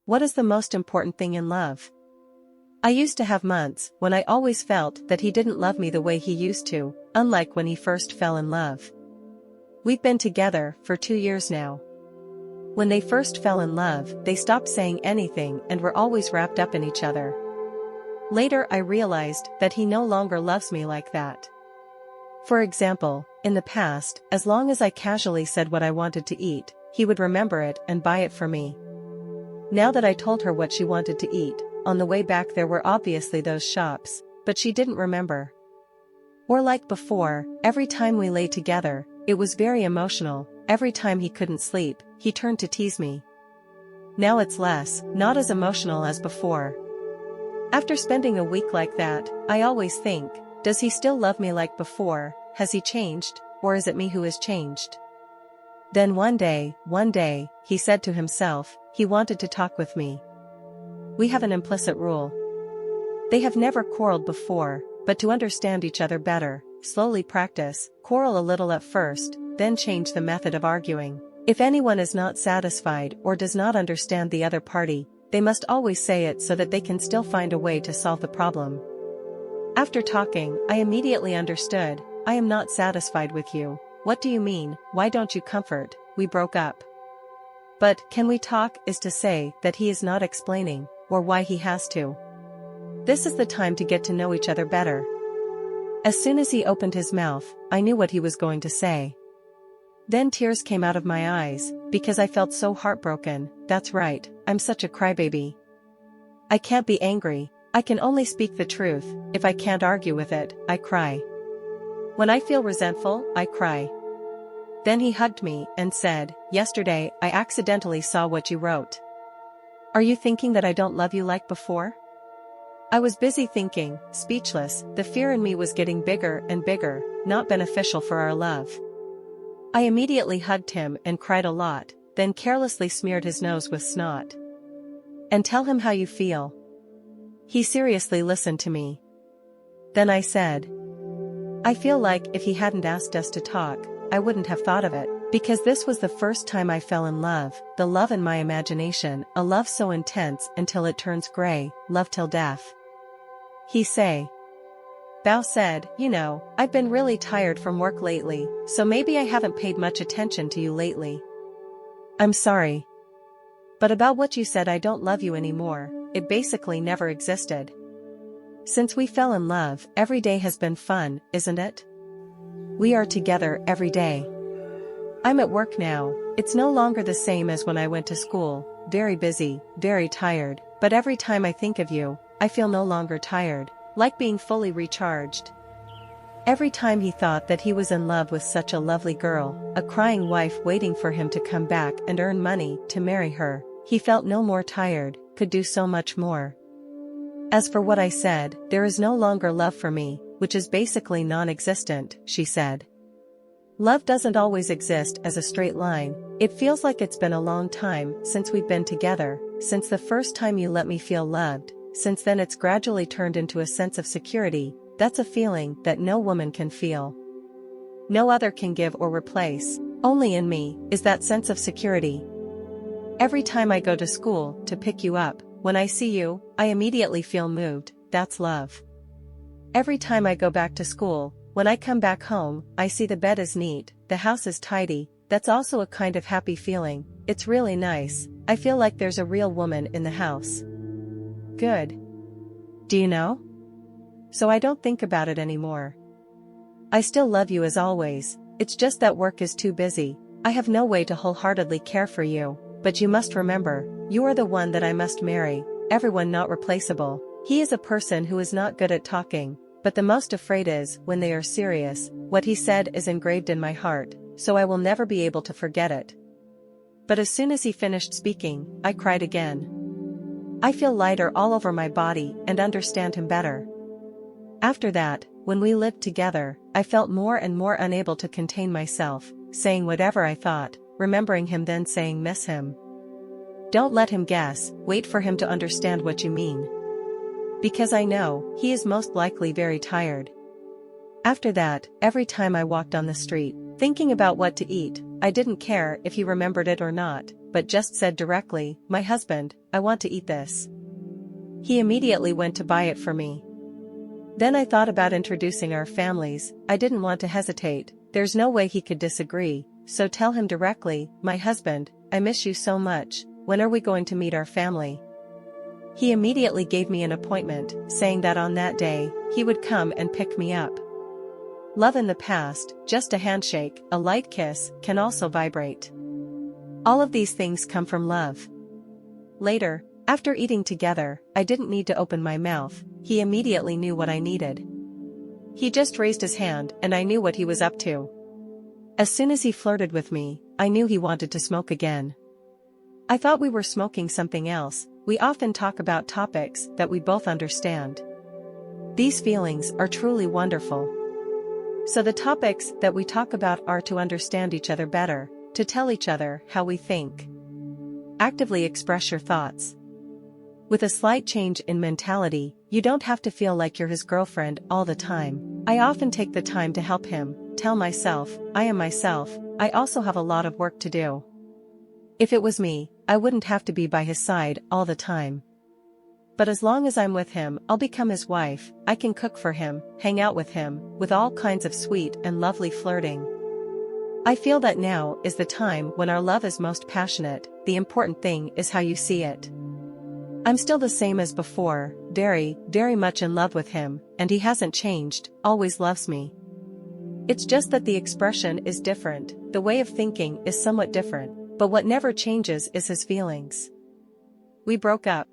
What is the most important thing in love? I used to have months when I always felt that he didn't love me the way he used to, unlike when he first fell in love. We've been together for 2 years now. When they first fell in love, they stopped saying anything and were always wrapped up in each other. Later I realized that he no longer loves me like that. For example, in the past, as long as I casually said what I wanted to eat, he would remember it and buy it for me. Now that I told her what she wanted to eat, on the way back there were obviously those shops, but she didn't remember. Or like before, every time we lay together, it was very emotional. Every time he couldn't sleep, he turned to tease me. Now it's less, not as emotional as before. After spending a week like that, I always think, does he still love me like before? Has he changed, or is it me who has changed? Then one day, he said to himself, he wanted to talk with me. We have an implicit rule. They have never quarreled before, but to understand each other better, slowly practice, quarrel a little at first, then change the method of arguing. If anyone is not satisfied or does not understand the other party, they must always say it so that they can still find a way to solve the problem. After talking, I immediately understood, I am not satisfied with you. What do you mean? Why don't you comfort? We broke up. But, can we talk, is to say that he is not explaining, or why he has to. This is the time to get to know each other better. As soon as he opened his mouth, I knew what he was going to say. Then tears came out of my eyes, because I felt so heartbroken. That's right, I'm such a crybaby. I can't be angry, I can only speak the truth. If I can't argue with it, I cry. When I feel resentful, I cry. Then he hugged me and said, yesterday, I accidentally saw what you wrote. Are you thinking that I don't love you like before? I was busy thinking, speechless. The fear in me was getting bigger and bigger, not beneficial for our love. I immediately hugged him and cried a lot, then carelessly smeared his nose with snot. And tell him how you feel. He seriously listened to me. Then I said, I feel like if he hadn't asked us to talk, I wouldn't have thought of it, because this was the first time I fell in love, the love in my imagination, a love so intense until it turns gray, love till death. He say. Bao said, you know, I've been really tired from work lately, so maybe I haven't paid much attention to you lately. I'm sorry. But about what you said I don't love you anymore, it basically never existed. Since we fell in love, every day has been fun, isn't it? We are together every day. I'm at work now, it's no longer the same as when I went to school, very busy, very tired, but every time I think of you, I feel no longer tired, like being fully recharged. Every time he thought that he was in love with such a lovely girl, a crying wife waiting for him to come back and earn money to marry her, he felt no more tired, could do so much more. As for what I said, there is no longer love for me, which is basically non-existent, she said. Love doesn't always exist as a straight line. It feels like it's been a long time since we've been together, since the first time you let me feel loved. Since then it's gradually turned into a sense of security. That's a feeling that no woman can feel. No other can give or replace. Only in me is that sense of security. Every time I go to school to pick you up, when I see you, I immediately feel moved. That's love. Every time I go back to school, when I come back home, I see the bed is neat, the house is tidy. That's also a kind of happy feeling. It's really nice. I feel like there's a real woman in the house. Good. Do you know? So I don't think about it anymore. I still love you as always, it's just that work is too busy. I have no way to wholeheartedly care for you, but you must remember, you are the one that I must marry, everyone not replaceable. He is a person who is not good at talking, but the most afraid is when they are serious. What he said is engraved in my heart, so I will never be able to forget it. But as soon as he finished speaking, I cried again. I feel lighter all over my body and understand him better. After that, when we lived together, I felt more and more unable to contain myself, saying whatever I thought, remembering him then saying miss him. Don't let him guess, wait for him to understand what you mean. Because I know, he is most likely very tired. After that, every time I walked on the street, thinking about what to eat, I didn't care if he remembered it or not, but just said directly, "My husband, I want to eat this." He immediately went to buy it for me. Then I thought about introducing our families. I didn't want to hesitate. There's no way he could disagree, so tell him directly, "My husband, I miss you so much, when are we going to meet our family?" He immediately gave me an appointment, saying that on that day, he would come and pick me up. Love in the past, just a handshake, a light kiss, can also vibrate. All of these things come from love. Later, after eating together, I didn't need to open my mouth, he immediately knew what I needed. He just raised his hand and I knew what he was up to. As soon as he flirted with me, I knew he wanted to smoke again. I thought we were smoking something else. We often talk about topics that we both understand. These feelings are truly wonderful. So the topics that we talk about are to understand each other better, to tell each other how we think. Actively express your thoughts. With a slight change in mentality, you don't have to feel like you're his girlfriend all the time. I often take the time to help him, tell myself, I am myself, I also have a lot of work to do. If it was me, I wouldn't have to be by his side all the time. But as long as I'm with him, I'll become his wife. I can cook for him, hang out with him, with all kinds of sweet and lovely flirting. I feel that now is the time when our love is most passionate. The important thing is how you see it. I'm still the same as before, very, very much in love with him, and he hasn't changed, always loves me. It's just that the expression is different, the way of thinking is somewhat different, but what never changes is his feelings. We broke up.